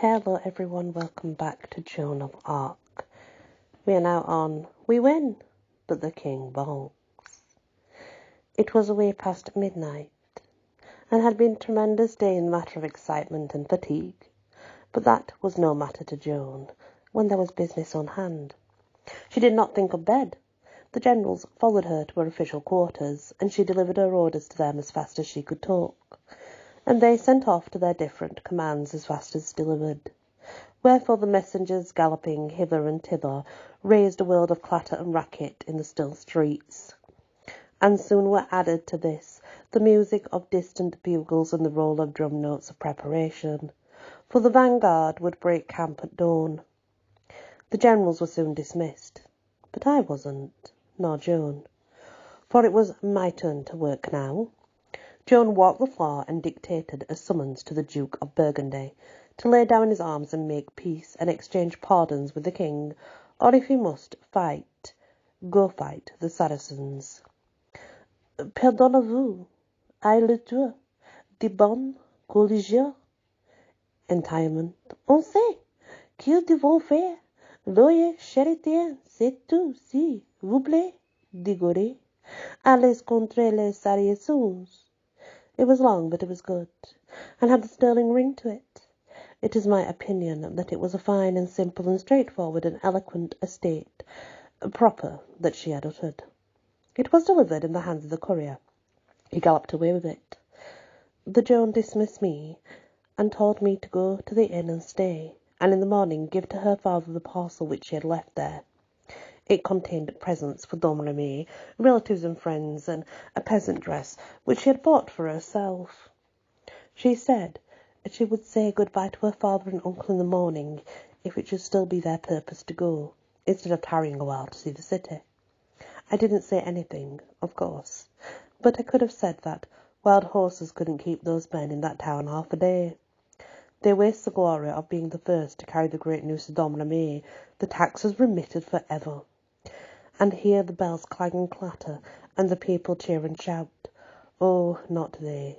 Hello everyone, welcome back to Joan of Arc. We are now on We Win, but the King bonks. It was away past midnight, and had been a tremendous day in the matter of excitement and fatigue, but that was no matter to Joan when there was business on hand. She did not think of bed. The generals followed her to her official quarters, and she delivered her orders to them as fast as she could talk, and they sent off to their different commands as fast as delivered. Wherefore the messengers galloping hither and thither raised a world of clatter and racket in the still streets. And soon were added to this the music of distant bugles and the roll of drum notes of preparation, for the vanguard would break camp at dawn. The generals were soon dismissed, but I wasn't, nor Joan, for it was my turn to work now. Joan walked the floor and dictated a summons to the Duke of Burgundy to lay down his arms and make peace and exchange pardons with the king, or if he must fight, go fight the Saracens. Pardonnez-vous, I le tue, de bonne religion. Entirement, on sait qu'ils devront faire loyer charité, c'est tout, si vous plaît, digoré, allez contre les Saracens. It was long, but it was good, and had the sterling ring to it. It is my opinion that it was a fine and simple and straightforward and eloquent estate proper that she had uttered. It was delivered in the hands of the courier. He galloped away with it. The Joan dismissed me, and told me to go to the inn and stay, and in the morning give to her father the parcel which she had left there. It contained presents for Domremy, relatives and friends, and a peasant dress which she had bought for herself. She said that she would say good-bye to her father and uncle in the morning, if it should still be their purpose to go, instead of tarrying a while to see the city. I didn't say anything, of course, but I could have said that wild horses couldn't keep those men in that town half a day. They waste the glory of being the first to carry the great news to Domremy, the taxes remitted for ever. And hear the bells clang and clatter, and the people cheer and shout. Oh, not they.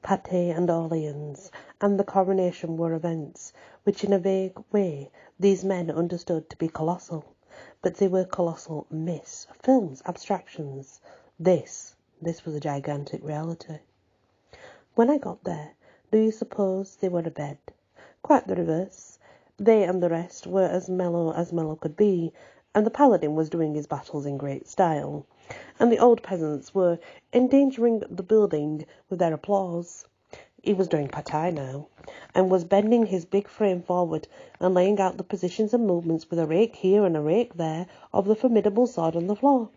Pâté and Orleans and the coronation were events which in a vague way these men understood to be colossal, but they were colossal myths, films, abstractions. This was a gigantic reality. When I got there, do you suppose they were abed? Quite the reverse. They and the rest were as mellow could be, and the paladin was doing his battles in great style, and the old peasants were endangering the building with their applause. He was doing pâté now, and was bending his big frame forward and laying out the positions and movements with a rake here and a rake there of the formidable sword on the floor.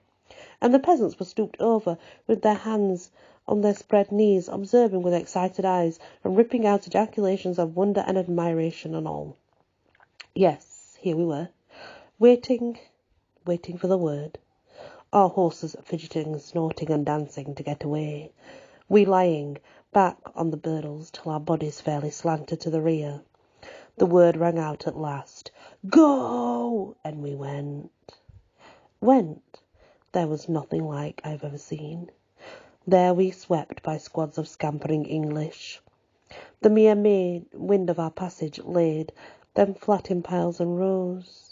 And the peasants were stooped over with their hands on their spread knees, observing with excited eyes and ripping out ejaculations of wonder and admiration and all. Yes, here we were, waiting for the word. Our horses fidgeting, snorting and dancing to get away. We lying back on the burdles till our bodies fairly slanted to the rear. The word rang out at last, "Go!" and we went. There was nothing like I've ever seen. There we swept by squads of scampering English. The mere wind of our passage laid them flat in piles and rows.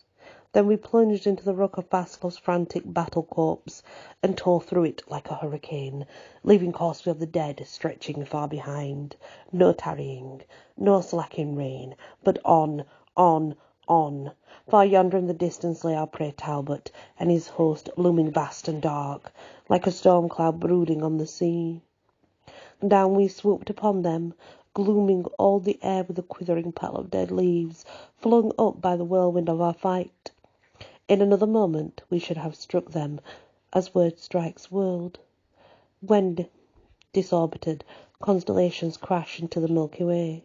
Then we plunged into the ruck of Baslo's frantic battle corps and tore through it like a hurricane, leaving coursers of the dead stretching far behind. No tarrying, no slacking rein, but on. Far yonder in the distance lay our prey Talbot and his host looming vast and dark, like a storm cloud brooding on the sea. Down we swooped upon them, glooming all the air with a quivering pall of dead leaves, flung up by the whirlwind of our fight. In another moment we should have struck them, as word strikes world, when disorbited constellations crash into the Milky Way.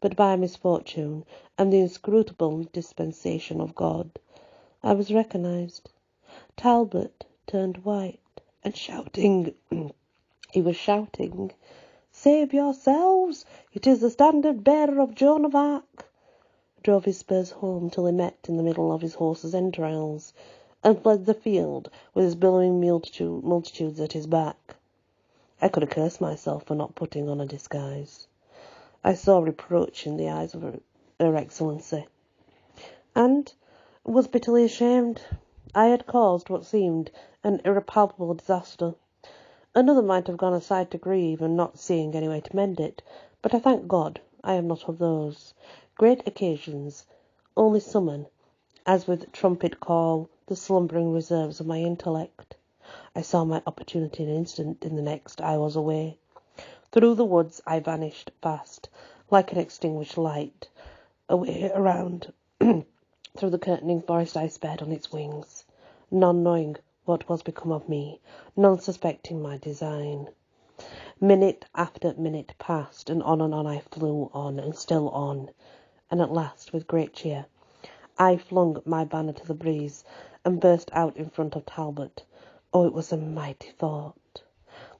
But by misfortune and the inscrutable dispensation of God, I was recognized. Talbot turned white, and shouting, he was shouting, "Save yourselves! It is the standard-bearer of Joan of Arc!" Drove his spurs home till he met in the middle of his horse's entrails, and fled the field with his billowing multitudes at his back. I could have cursed myself for not putting on a disguise. I saw reproach in the eyes of Her Excellency, and was bitterly ashamed. I had caused what seemed an irreparable disaster. Another might have gone aside to grieve, and not seeing any way to mend it, but I thank God I am not of those. Great occasions only summon, as with trumpet call, the slumbering reserves of my intellect. I saw my opportunity in an instant. In the next I was away. Through the woods I vanished fast, like an extinguished light. Away around, through the curtaining forest I sped on its wings, none knowing what was become of me, none suspecting my design. Minute after minute passed, and on I flew, on and still on, and at last, with great cheer, I flung my banner to the breeze, and burst out in front of Talbot. Oh, it was a mighty thought!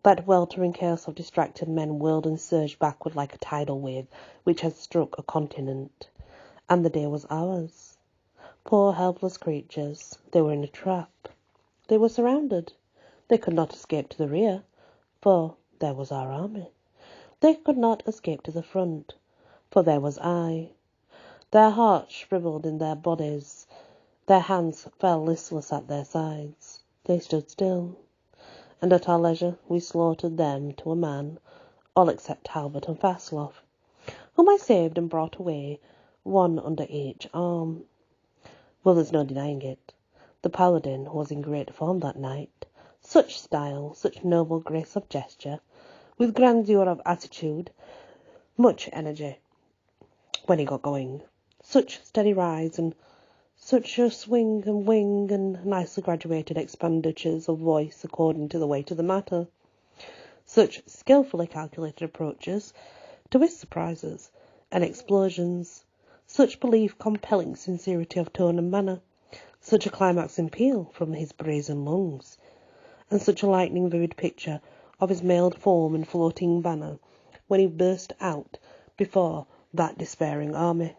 That weltering chaos of distracted men whirled and surged backward like a tidal wave which had struck a continent. And the day was ours. Poor helpless creatures, they were in a trap. They were surrounded. They could not escape to the rear, for there was our army. They could not escape to the front, for there was I. Their hearts shriveled in their bodies. Their hands fell listless at their sides. They stood still, and at our leisure we slaughtered them to a man, all except Talbot and Fastloff, whom I saved and brought away, one under each arm. Well, there's no denying it. The paladin was in great form that night. Such style, such noble grace of gesture, with grandeur of attitude, much energy when he got going, such steady rise, and such a swing and wing, and nicely graduated expenditures of voice according to the weight of the matter, such skilfully calculated approaches to his surprises and explosions, such belief compelling sincerity of tone and manner, such a climaxing peal from his brazen lungs, and such a lightning vivid picture of his mailed form and floating banner when he burst out before that despairing army.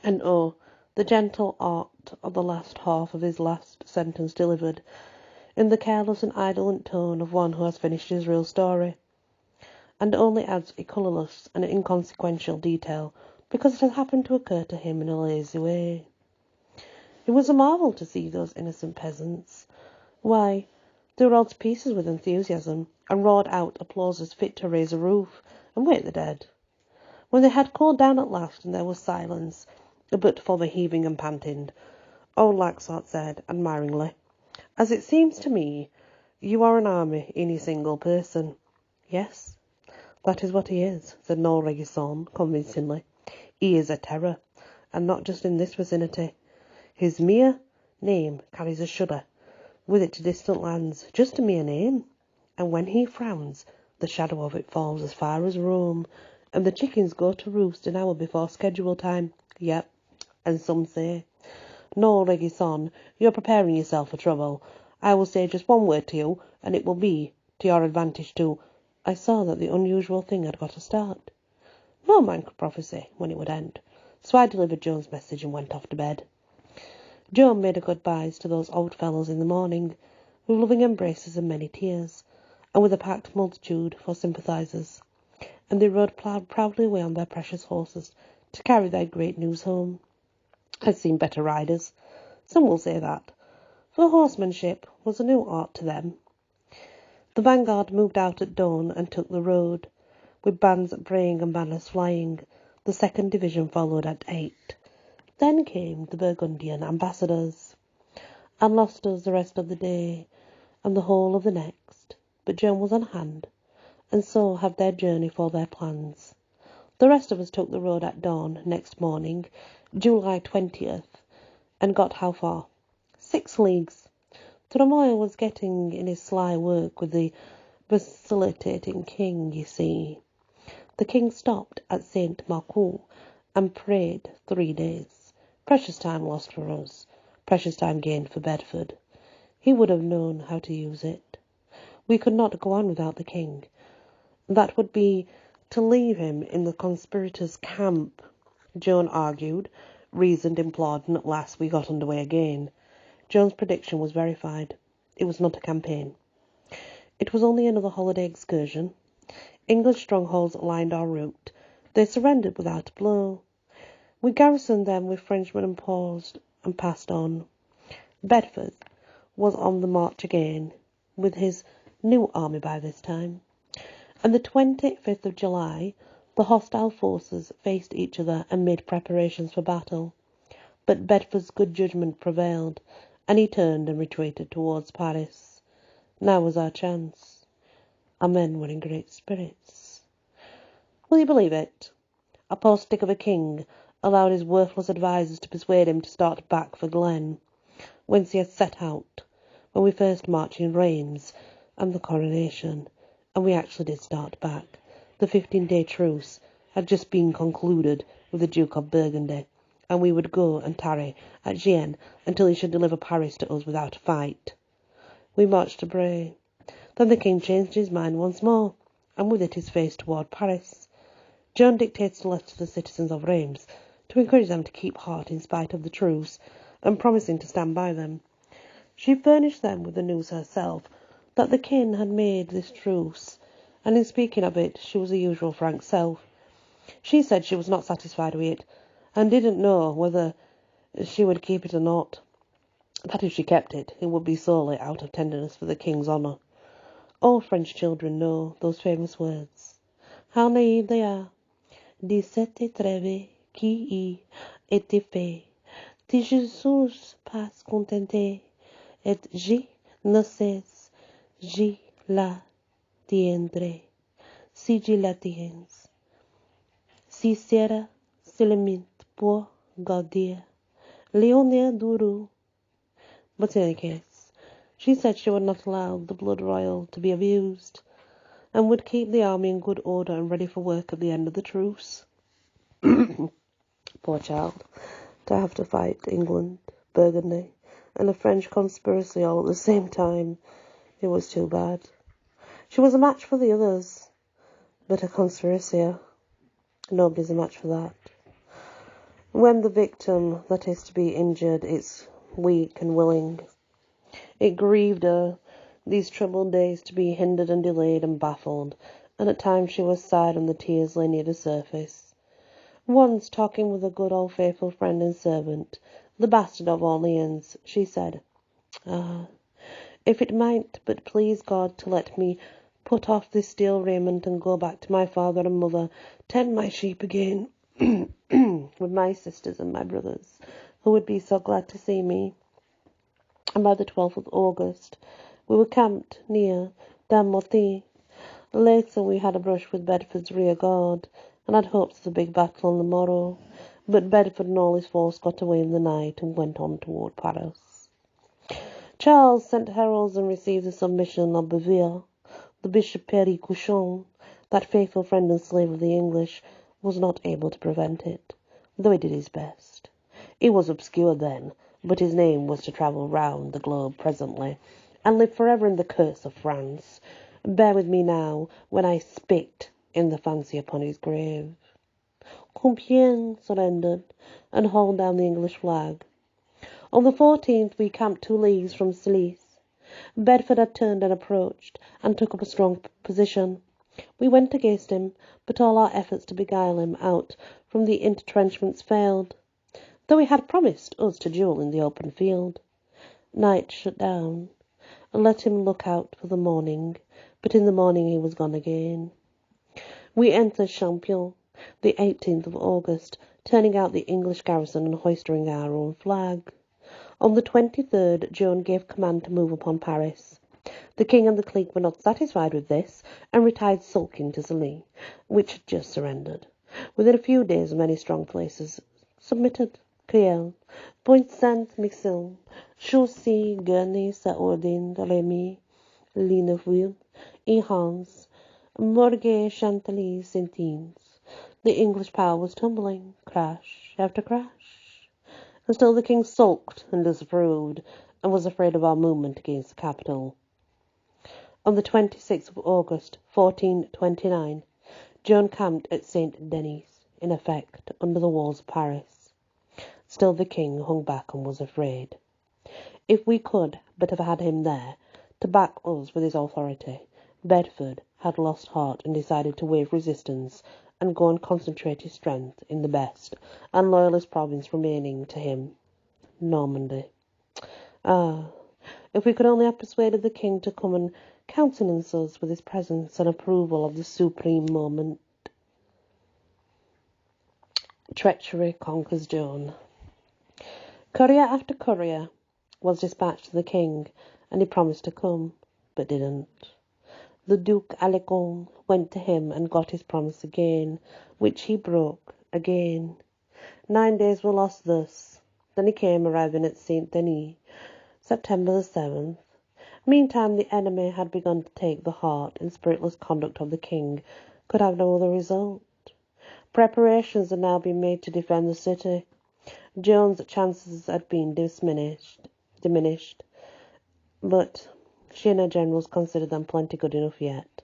And oh, the gentle art of the last half of his last sentence delivered in the careless and indolent tone of one who has finished his real story, and only adds a colourless and inconsequential detail because it has happened to occur to him in a lazy way. It was a marvel to see those innocent peasants. Why, they were all to pieces with enthusiasm, and roared out applauses fit to raise a roof and wake the dead. When they had cooled down at last, and there was silence, but for the heaving and panting, old Laxart said, admiringly, "As it seems to me, you are an army in a single person." "Yes, that is what he is," said Noel Regison convincingly. "He is a terror, and not just in this vicinity. His mere name carries a shudder with it to distant lands, just a mere name, and when he frowns, the shadow of it falls as far as Rome, and the chickens go to roost an hour before schedule time. Yep, and some say, Noel Regison, you're preparing yourself for trouble. I will say just one word to you, and it will be to your advantage too." I saw that the unusual thing had got a start. No man could prophesy when it would end, so I delivered Joan's message and went off to bed. Joan made her good-byes to those old fellows in the morning, with loving embraces and many tears, and with a packed multitude for sympathizers, and they rode proudly away on their precious horses to carry their great news home. I'd seen better riders, some will say that, for horsemanship was a new art to them. The vanguard moved out at dawn and took the road, with bands braying and banners flying. The second division followed at 8. Then came the Burgundian ambassadors, and lost us the rest of the day and the whole of the next. But Joan was on hand, and so had their journey for their plans. The rest of us took the road at dawn next morning, July 20th, and got how far? 6 leagues. Tremoille was getting in his sly work with the vacillating king, you see. The king stopped at St. Marcoux and prayed 3 days. Precious time lost for us, precious time gained for Bedford. He would have known how to use it. We could not go on without the king. That would be to leave him in the conspirators' camp. Joan argued, reasoned, implored, and at last we got under way again. Joan's prediction was verified. It was not a campaign. It was only another holiday excursion. English strongholds lined our route. They surrendered without a blow. We garrisoned them with Frenchmen and paused and passed on. Bedford was on the march again, with his new army by this time. On the 25th of July, the hostile forces faced each other and made preparations for battle. But Bedford's good judgment prevailed, and he turned and retreated towards Paris. Now was our chance. Our men were in great spirits. Will you believe it? A poor stick of a king allowed his worthless advisers to persuade him to start back for Glen, whence he had set out when we first marched in Reims and the coronation, and we actually did start back. The 15-day truce had just been concluded with the Duke of Burgundy, and we would go and tarry at Gien until he should deliver Paris to us without a fight. We marched to Bray. Then the king changed his mind once more, and with it his face toward Paris. Joan dictated a letter to the citizens of Reims to encourage them to keep heart in spite of the truce, and promising to stand by them. She furnished them with the news herself that the king had made this truce, and in speaking of it she was the usual frank self. She said she was not satisfied with it, and didn't know whether she would keep it or not. That if she kept it, it would be solely out of tenderness for the king's honour. All French children know those famous words. How naive they are. 17 trêves qui y étaient faits. Si Jésus pas contenté, et je ne sais, je la tiendrai. Si je la tiens. Si sera seulement pour gaudir. Léonard Duru. But in any case, she said she would not allow the blood royal to be abused, and would keep the army in good order and ready for work at the end of the truce. Poor child, to have to fight England, Burgundy, and a French conspiracy all at the same time. It was too bad. She was a match for the others, but a conspiracy, nobody's a match for that. When the victim that is to be injured is weak and willing, it grieved her, these troubled days, to be hindered and delayed and baffled, and at times she was sad and the tears lay near the surface. Once, talking with a good old faithful friend and servant, the bastard of Orleans, she said, "Ah, if it might but please God to let me put off this steel raiment and go back to my father and mother, tend my sheep again, with my sisters and my brothers, who would be so glad to see me." And by the 12th of August, we were camped near Damoty. Later we had a brush with Bedford's rear guard, and had hopes of a big battle on the morrow, but Bedford and all his force got away in the night and went on toward Paris. Charles sent heralds and received the submission of Bevere. The Bishop Perry Couchon, that faithful friend and slave of the English, was not able to prevent it, though he did his best. He was obscure then, but his name was to travel round the globe presently, and live forever in the curse of France. Bear with me now, when I spit in the fancy upon his grave. Compiègne surrendered, and hauled down the English flag. On the 14th we camped 2 leagues from Silice. Bedford had turned and approached, and took up a strong position. We went against him, but all our efforts to beguile him out from the intrenchments failed, though he had promised us to duel in the open field. Night shut down, and let him look out for the morning, but in the morning he was gone again. We entered Champion, the 18th of August, turning out the English garrison and hoisting our own flag. On the 23rd, Joan gave command to move upon Paris. The king and the clique were not satisfied with this, and retired sulking to Sully, which had just surrendered. Within a few days, many strong places submitted. Criel, Point Saint-Mixon, Chaussy, Gurney, Saourdin, Rémy, Lineville, Ehans, Morges, Chantilly, Saint-Ines. The English power was tumbling, crash after crash, and still the king sulked and disapproved, and was afraid of our movement against the capital. On the 26th of August, 1429, Joan camped at Saint-Denis, in effect, under the walls of Paris. Still the king hung back and was afraid. If we could but have had him there, to back us with his authority, Bedford had lost heart and decided to waive resistance and go and concentrate his strength in the best and loyalist province remaining to him, Normandy. Ah, if we could only have persuaded the king to come and countenance us with his presence and approval of the supreme moment. Treachery conquers Joan. Courier after courier was dispatched to the king, and he promised to come, but didn't. The Duke Alençon went to him and got his promise again, which he broke again. 9 days were lost thus. Then he came, arriving at Saint Denis, September the 7th. Meantime the enemy had begun to take the heart, and spiritless conduct of the king could have no other result. Preparations had now been made to defend the city. Joan's chances had been diminished, but she and her generals considered them plenty good enough yet.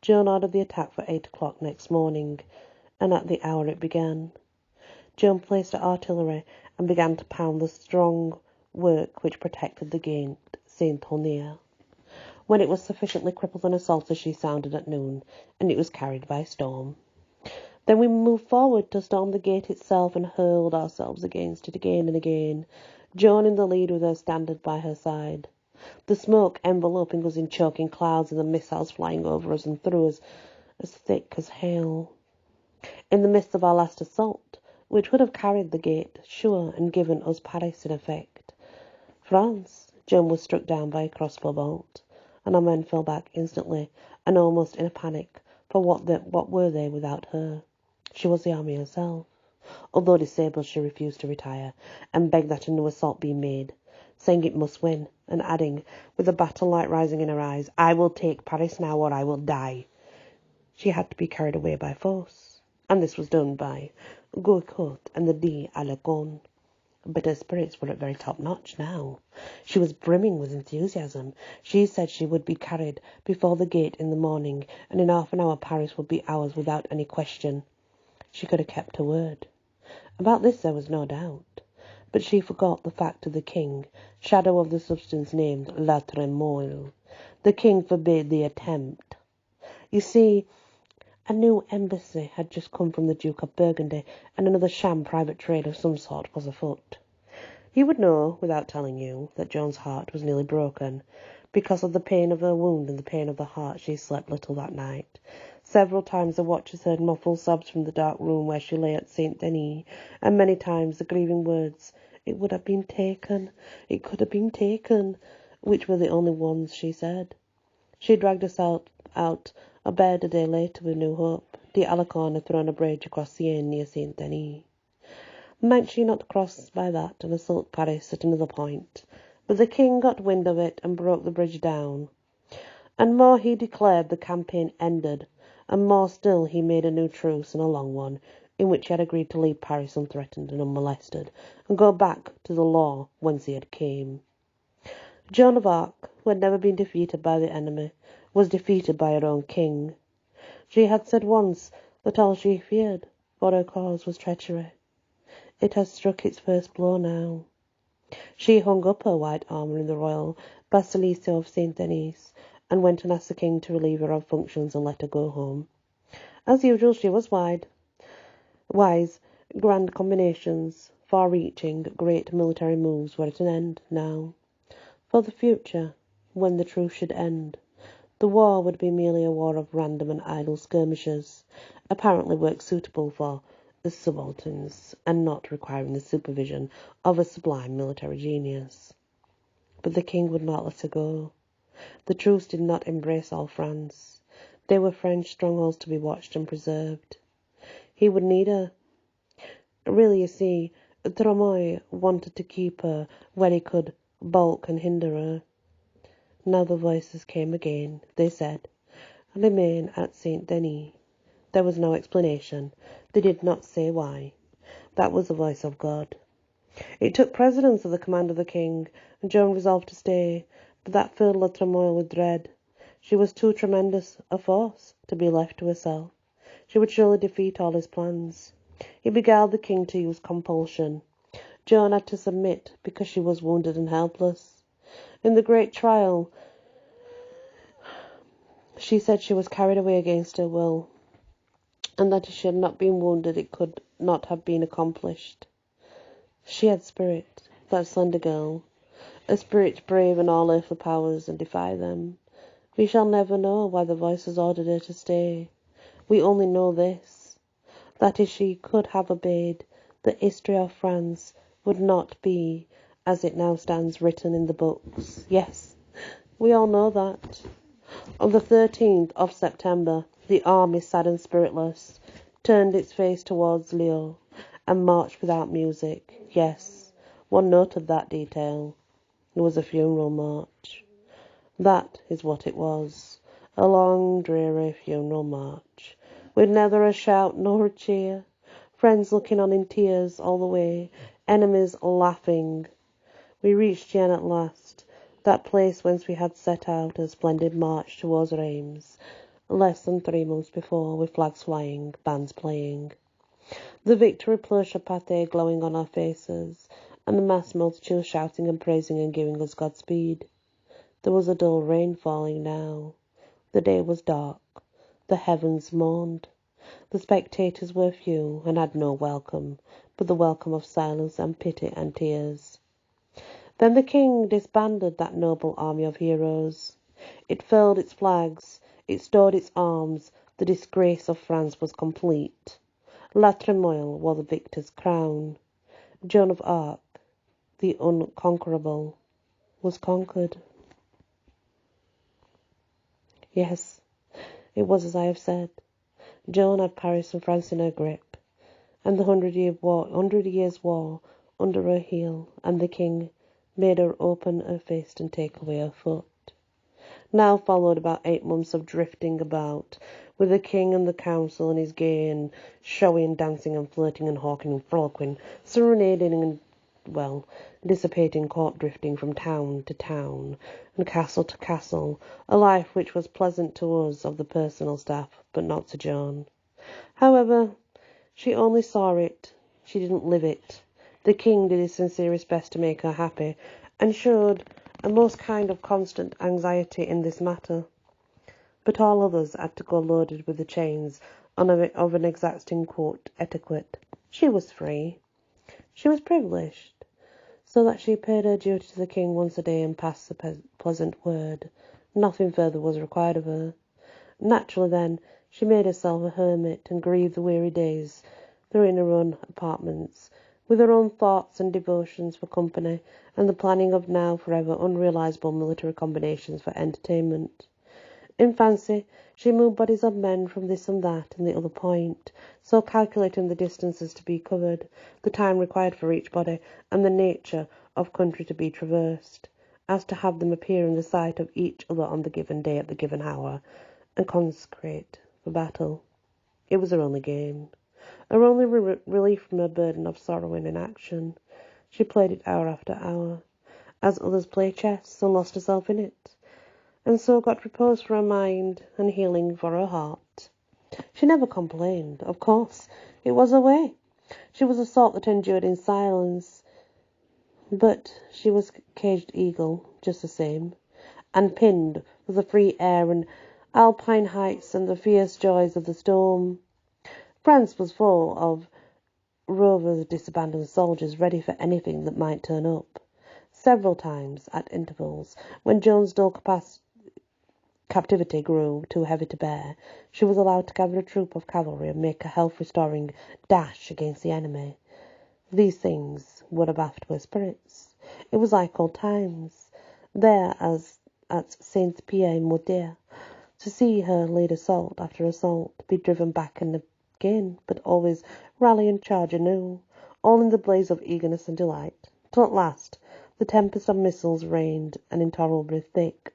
Joan ordered the attack for 8 o'clock next morning, and at the hour it began. Joan placed her artillery and began to pound the strong work which protected the gate Saint-Omer. When it was sufficiently crippled and assaulted, she sounded at noon, and it was carried by storm. Then we moved forward to storm the gate itself and hurled ourselves against it again and again, Joan in the lead with her standard by her side. The smoke enveloping us in choking clouds, and the missiles flying over us and through us as thick as hail. In the midst of our last assault, which would have carried the gate sure and given us Paris in effect, Joan was struck down by a crossbow bolt, and our men fell back instantly and almost in a panic, for what were they without her? She was the army herself. Although disabled, she refused to retire, and begged that a new assault be made, saying it must win, and adding, with the battle light rising in her eyes, "I will take Paris now, or I will die." She had to be carried away by force, and this was done by Gaucourt and the d'Alençon. But her spirits were at very top notch now. She was brimming with enthusiasm. She said she would be carried before the gate in the morning, and in half an hour Paris would be ours without any question. She could have kept her word. About this there was no doubt. But she forgot the fact of the king, shadow of the substance named La Tremoille. The king forbade the attempt. You see, a new embassy had just come from the Duke of Burgundy, and another sham private trade of some sort was afoot. You would know, without telling you, that Joan's heart was nearly broken. Because of the pain of her wound and the pain of the heart, she slept little that night. Several times the watchers heard muffled sobs from the dark room where she lay at Saint Denis, and many times the grieving words, "It would have been taken, it could have been taken," which were the only ones she said. She dragged herself out of bed a day later with new hope. D'Alençon had thrown a bridge across Seine near Saint Denis. Might she not cross by that and assault Paris at another point? But the king got wind of it and broke the bridge down. And more he declared the campaign ended, and more still he made a new truce, and a long one, in which he had agreed to leave Paris unthreatened and unmolested, and go back to the law whence he had came. Joan of Arc, who had never been defeated by the enemy, was defeated by her own king. She had said once that all she feared for her cause was treachery. It had struck its first blow now. She hung up her white armour in the royal Basilique of Saint Denis, and went and asked the king to relieve her of functions and let her go home. As usual, she was wise. Grand combinations, far-reaching, great military moves were at an end now. For the future, when the truce should end, the war would be merely a war of random and idle skirmishes, apparently work suitable for the subalterns, and not requiring the supervision of a sublime military genius. But the king would not let her go. The truce did not embrace all France. There were French strongholds to be watched and preserved. He would need her. Really, you see, Tremoille wanted to keep her where he could balk and hinder her. Now the voices came again. They said, "Remain at Saint Denis." There was no explanation. They did not say why. That was the voice of God. It took precedence of the command of the king, and Joan resolved to stay, but that filled La Tremoille with dread. She was too tremendous a force to be left to herself. She would surely defeat all his plans. He beguiled the king to use compulsion. Joan had to submit because she was wounded and helpless. In the great trial, she said she was carried away against her will. and that if she had not been wounded it could not have been accomplished. She had spirit, that slender girl, a spirit brave in all earthly powers and defy them. We shall never know why the voices ordered her to stay. We only know this, that if she could have obeyed, the history of France would not be, as it now stands, written in the books. Yes, we all know that. On the 13th of September, the army, sad and spiritless, turned its face towards Lyon and marched without music. Yes, one noted that detail. It was a funeral march. That is what it was, a long, dreary funeral march, with neither a shout nor a cheer, friends looking on in tears all the way, enemies laughing. We reached Gien at last, that place whence we had set out a splendid march towards Reims, less than 3 months before, with flags flying, bands playing, the victory Pleur Chapaté glowing on our faces, and the massed multitude shouting and praising and giving us Godspeed. There was a dull rain falling now. The day was dark. The heavens mourned. The spectators were few, and had no welcome, but the welcome of silence and pity and tears. Then the king disbanded that noble army of heroes. It furled its flags, it stored its arms, the disgrace of France was complete. La Tremoille wore the victor's crown. Joan of Arc, the unconquerable, was conquered. Yes, it was as I have said. Joan had Paris and France in her grip, and the 100 Years' War under her heel, and the king made her open her fist and take away her foot. Now followed about 8 months of drifting about, with the king and the council and his gay and showy and dancing and flirting and hawking and frolicking, serenading and, dissipating court drifting from town to town and castle to castle, a life which was pleasant to us of the personal staff, but not to Joan. However, she only saw it, she didn't live it. The king did his sincerest best to make her happy, and showed a most kind of constant anxiety in this matter. But all others had to go loaded with the chains of an exacting court etiquette. She was free. She was privileged, so that she paid her duty to the king once a day and passed the pleasant word. Nothing further was required of her. Naturally, then, she made herself a hermit and grieved the weary days through in her own apartments, with her own thoughts and devotions for company, and the planning of now forever unrealizable military combinations for entertainment. In fancy, she moved bodies of men from this and that and the other point, so calculating the distances to be covered, the time required for each body, and the nature of country to be traversed, as to have them appear in the sight of each other on the given day at the given hour, and consecrate for battle. It was her only game, her only relief from her burden of sorrow in inaction. She played it hour after hour, as others play chess, and lost herself in it, and so got repose for her mind and healing for her heart. She never complained. Of course, it was her way. She was a sort that endured in silence, but she was caged eagle, just the same, and pinned with the free air and alpine heights and the fierce joys of the storm. France was full of rovers, disabandoned soldiers, ready for anything that might turn up. Several times, at intervals, when Joan's dull captivity grew too heavy to bear, she was allowed to gather a troop of cavalry and make a health-restoring dash against the enemy. These things would have abaft her spirits. It was like old times, there as at Saint-Pierre-Maudier, to see her lead assault after assault, be driven back and again, but always rally and charge anew, all in the blaze of eagerness and delight, till at last the tempest of missiles rained and intolerably thick,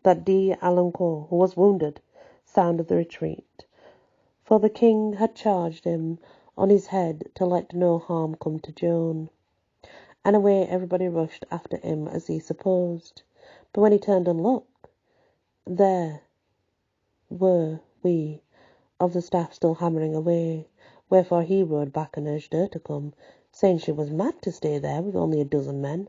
that d'Alincourt, who was wounded, sounded the retreat, for the king had charged him on his head to let no harm come to Joan, and away everybody rushed after him as he supposed. But when he turned and looked, there were we of the staff still hammering away, wherefore he rode back and urged her to come, saying she was mad to stay there with only a dozen men.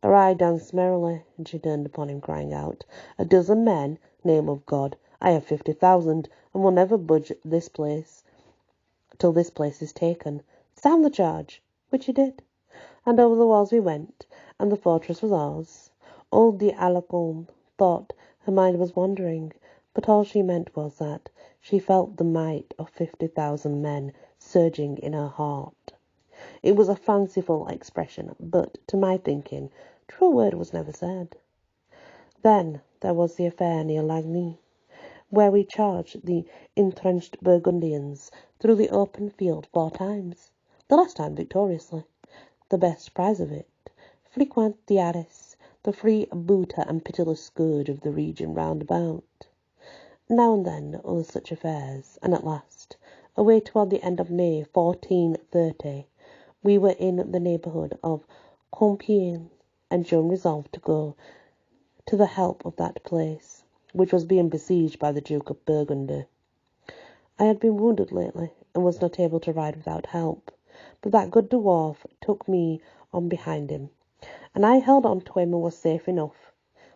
Her eye danced merrily, and she turned upon him, crying out, "A dozen men? Name of God! I have 50,000, and will never budge this place. till this place is taken. Sound the charge!" Which he did. And over the walls we went, and the fortress was ours. Old d'Alençon thought her mind was wandering, but all she meant was that she felt the might of 50,000 men surging in her heart. It was a fanciful expression, but, to my thinking, true word was never said. Then there was the affair near Lagny, where we charged the entrenched Burgundians through the open field 4 times, the last time victoriously. The best prize of it, Fliquant Diaris, the free booter and pitiless scourge of the region round about. Now and then other such affairs, and at last, away toward the end of May 1430, we were in the neighbourhood of Compiègne, and Joan resolved to go to the help of that place, which was being besieged by the Duke of Burgundy. I had been wounded lately, and was not able to ride without help, but that good dwarf took me on behind him, and I held on to him and was safe enough.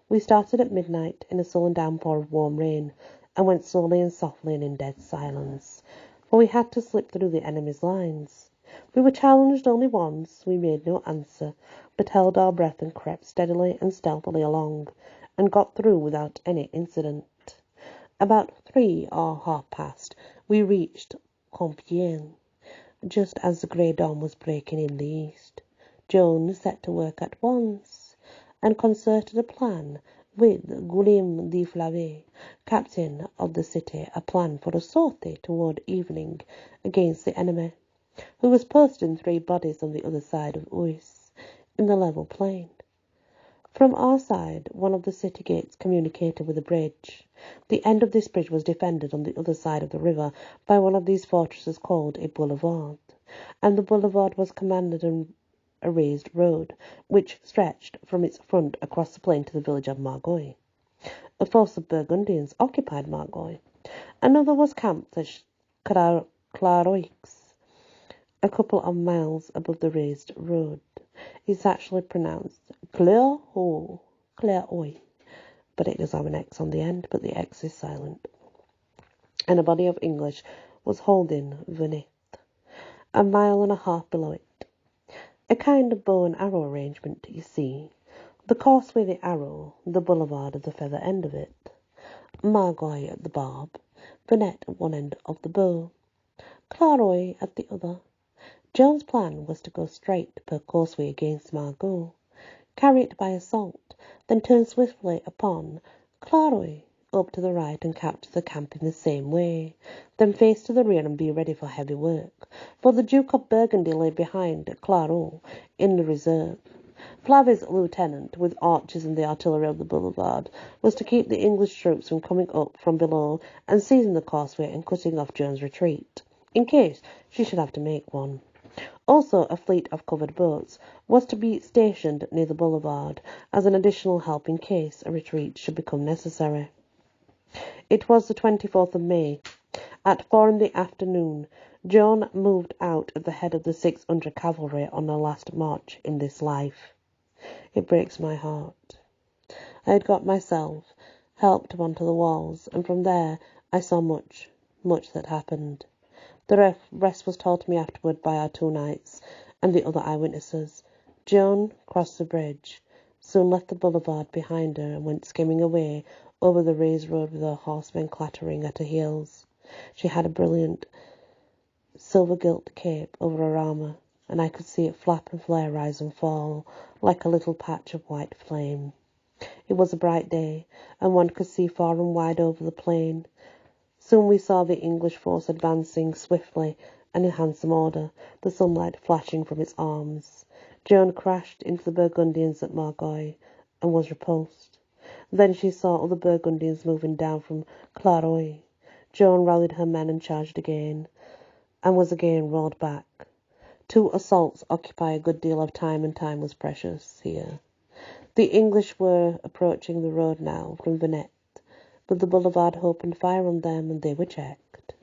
We started at midnight in a sullen downpour of warm rain, and went slowly and softly and in dead silence, for we had to slip through the enemy's lines. We were challenged only once. We made no answer, but held our breath and crept steadily and stealthily along, and got through without any incident. About 3 or 1:30 we reached Compiègne, just as the grey dawn was breaking in the east. Joan set to work at once, and concerted a plan with Guillaume de Flavy, captain of the city, a plan for a sortie toward evening against the enemy, who was posted in 3 bodies on the other side of Uis, in the level plain. From our side, one of the city gates communicated with a bridge. The end of this bridge was defended on the other side of the river by one of these fortresses called a boulevard, and the boulevard was commanded in a raised road, which stretched from its front across the plain to the village of Margouy. A force of Burgundians occupied Margouy. Another was camped at Claroix, a couple of miles above the raised road. It's actually pronounced Claroix, but it does have an X on the end, but the X is silent. And a body of English was holding Venette, 1.5 miles below it. A kind of bow and arrow arrangement, you see. The causeway the arrow, the boulevard at the feather end of it, Margouy at the barb, Venette at one end of the bow, Claroix at the other. Joan's plan was to go straight per causeway against Margouy, carry it by assault, then turn swiftly upon Claroix up to the right and capture the camp in the same way, then face to the rear and be ready for heavy work, for the Duke of Burgundy lay behind Claroix in the reserve. Flavy's lieutenant, with archers and the artillery of the boulevard, was to keep the English troops from coming up from below and seizing the causeway and cutting off Joan's retreat, in case she should have to make one. Also, a fleet of covered boats was to be stationed near the boulevard as an additional help in case a retreat should become necessary. It was the 24th of May. At 4 in the afternoon, Joan moved out at the head of the 600 cavalry on her last march in this life. It breaks my heart. I had got myself helped onto the walls, and from there I saw much that happened. The rest was told to me afterward by our 2 knights and the other eyewitnesses. Joan crossed the bridge, soon left the boulevard behind her, and went skimming away over the raised road with her horsemen clattering at her heels. She had a brilliant silver-gilt cape over her armour, and I could see it flap and flare, rise and fall, like a little patch of white flame. It was a bright day, and one could see far and wide over the plain. Soon we saw the English force advancing swiftly and in handsome order, the sunlight flashing from its arms. Joan crashed into the Burgundians at Margouy and was repulsed. Then she saw other Burgundians moving down from Claroix. Joan rallied her men and charged again, and was again rolled back. 2 assaults occupy a good deal of time, and time was precious here. The English were approaching the road now from Venette, but the boulevard opened fire on them, and they were checked.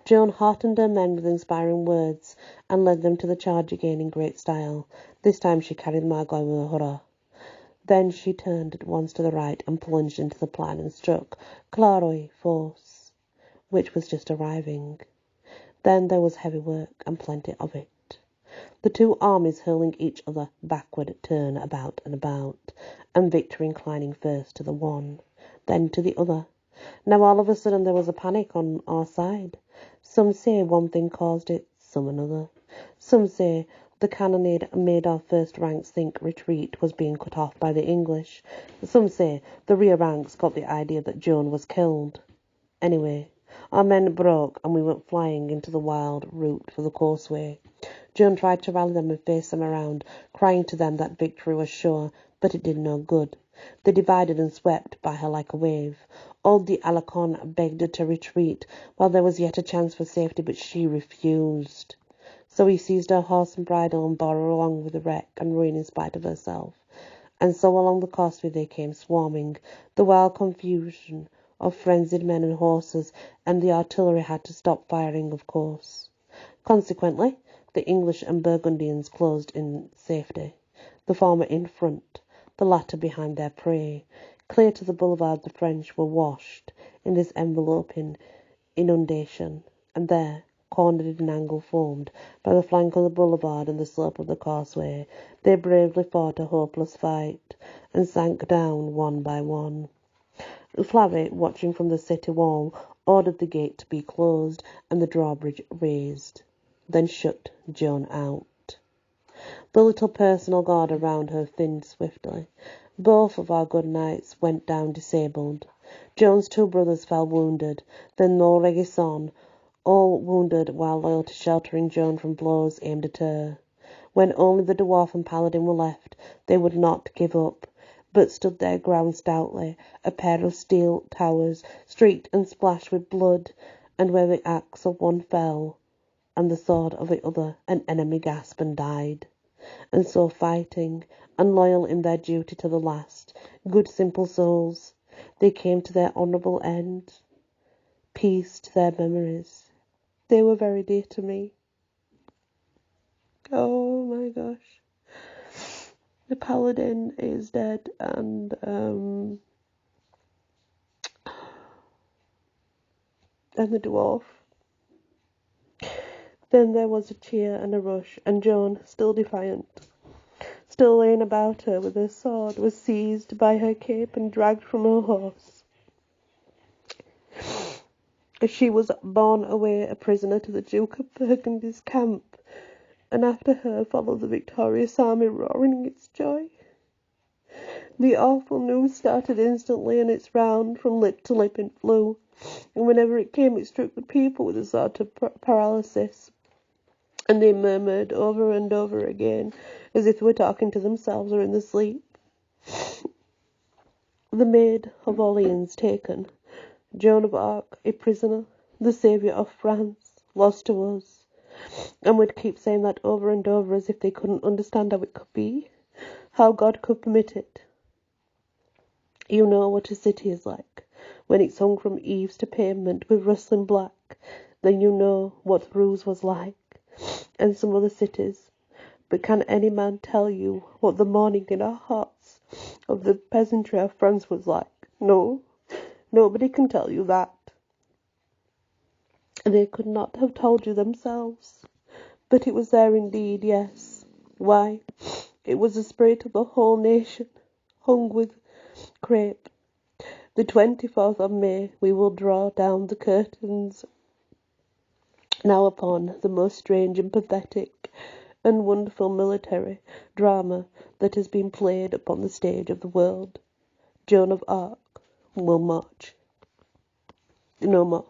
Joan heartened her men with inspiring words, and led them to the charge again in great style. This time she carried Margouy with a hurrah. Then she turned at once to the right and plunged into the plain and struck Claroix force, which was just arriving. Then there was heavy work, and plenty of it. The two armies hurling each other backward, turn about and about, and victory inclining first to the one, then to the other. Now all of a sudden there was a panic on our side. Some say one thing caused it, some another. Some say the cannonade made our first ranks think retreat was being cut off by the English. Some say the rear ranks got the idea that Joan was killed. Anyway, our men broke and we went flying into the wild route for the causeway. Joan tried to rally them and face them around, crying to them that victory was sure, but it did no good. They divided and swept by her like a wave. Old de Alarcon begged her to retreat while there was yet a chance for safety, but she refused. So he seized her horse and bridle and bore her along with the wreck and ruin in spite of herself. And so along the causeway they came swarming, the wild confusion of frenzied men and horses, and the artillery had to stop firing, of course. Consequently, the English and Burgundians closed in safety, the former in front, the latter behind their prey. Clear to the boulevard the French were washed in this enveloping inundation, and there, cornered in an angle formed by the flank of the boulevard and the slope of the causeway, they bravely fought a hopeless fight, and sank down one by one. Flavy, watching from the city wall, ordered the gate to be closed and the drawbridge raised, then shut Joan out. The little personal guard around her thinned swiftly. Both of our good knights went down disabled. Joan's two brothers fell wounded, then Montregisson, all wounded while loyalty sheltering Joan from blows aimed at her. When only the dwarf and paladin were left, they would not give up, but stood their ground stoutly, a pair of steel towers, streaked and splashed with blood, and where the axe of one fell, and the sword of the other, an enemy gasped and died. And so fighting, and loyal in their duty to the last, good simple souls, they came to their honourable end. Peace to their memories. They were very dear to me. Oh my gosh. The paladin is dead, and the dwarf. Then there was a cheer and a rush, and Joan, still defiant, still laying about her with her sword, was seized by her cape and dragged from her horse. She was borne away a prisoner to the Duke of Burgundy's camp, and after her followed the victorious army roaring in its joy. The awful news started instantly, and its round from lip to lip and flew, and whenever it came it struck the people with a sort of paralysis, and they murmured over and over again, as if they were talking to themselves or in their sleep. The Maid of Orleans taken, Joan of Arc a prisoner, the saviour of France, lost to us, and would keep saying that over and over as if they couldn't understand how it could be, how God could permit it. You know what a city is like, when it's hung from eaves to pavement with rustling black, then you know what Rouen was like, and some other cities. But can any man tell you what the mourning in our hearts of the peasantry of France was like? No, nobody can tell you that. They could not have told you themselves. But it was there indeed, yes. Why, it was the spirit of the whole nation, hung with crape. The 24th of May we will draw down the curtains now upon the most strange and pathetic and wonderful military drama that has been played upon the stage of the world. Joan of Arc will march no more.